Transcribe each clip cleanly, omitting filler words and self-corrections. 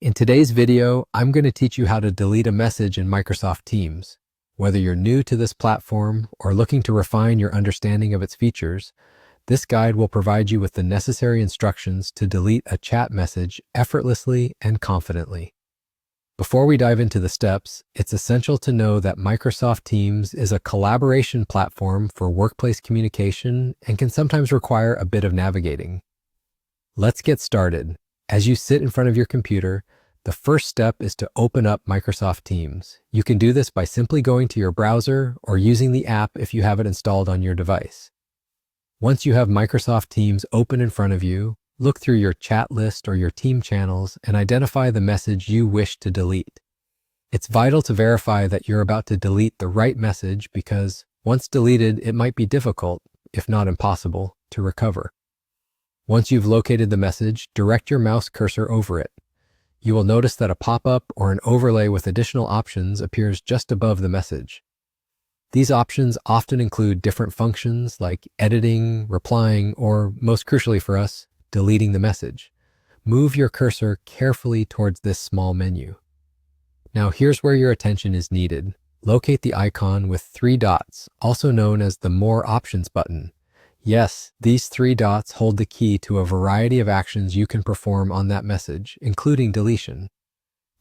In today's video, I'm going to teach you how to delete a message in Microsoft Teams. Whether you're new to this platform or looking to refine your understanding of its features, this guide will provide you with the necessary instructions to delete a chat message effortlessly and confidently. Before we dive into the steps, it's essential to know that Microsoft Teams is a collaboration platform for workplace communication and can sometimes require a bit of navigating. Let's get started. As you sit in front of your computer, the first step is to open up Microsoft Teams. You can do this by simply going to your browser or using the app if you have it installed on your device. Once you have Microsoft Teams open in front of you, look through your chat list or your team channels and identify the message you wish to delete. It's vital to verify that you're about to delete the right message because once deleted, it might be difficult, if not impossible, to recover. Once you've located the message, direct your mouse cursor over it. You will notice that a pop-up or an overlay with additional options appears just above the message. These options often include different functions like editing, replying, or most crucially for us, deleting the message. Move your cursor carefully towards this small menu. Now here's where your attention is needed. Locate the icon with 3 dots, also known as the More Options button. Yes, these 3 dots hold the key to a variety of actions you can perform on that message, including deletion.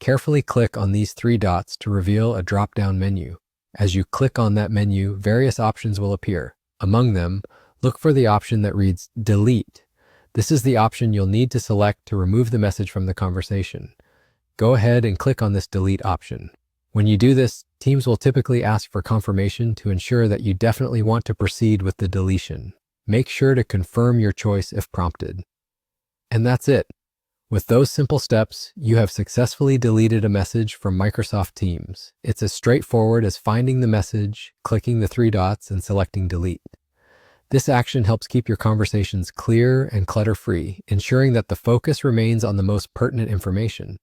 Carefully click on these 3 dots to reveal a drop-down menu. As you click on that menu, various options will appear. Among them, look for the option that reads Delete. This is the option you'll need to select to remove the message from the conversation. Go ahead and click on this Delete option. When you do this, Teams will typically ask for confirmation to ensure that you definitely want to proceed with the deletion. Make sure to confirm your choice if prompted. And that's it. With those simple steps, you have successfully deleted a message from Microsoft Teams. It's as straightforward as finding the message, clicking the 3 dots, and selecting Delete. This action helps keep your conversations clear and clutter-free, ensuring that the focus remains on the most pertinent information.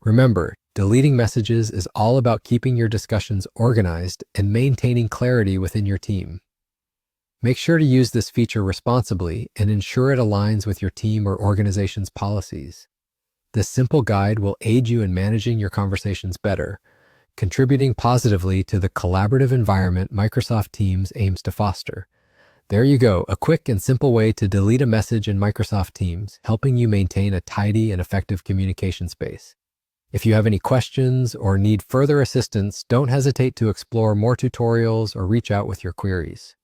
Remember, deleting messages is all about keeping your discussions organized and maintaining clarity within your team. Make sure to use this feature responsibly and ensure it aligns with your team or organization's policies. This simple guide will aid you in managing your conversations better, contributing positively to the collaborative environment Microsoft Teams aims to foster. There you go, a quick and simple way to delete a message in Microsoft Teams, helping you maintain a tidy and effective communication space. If you have any questions or need further assistance, don't hesitate to explore more tutorials or reach out with your queries.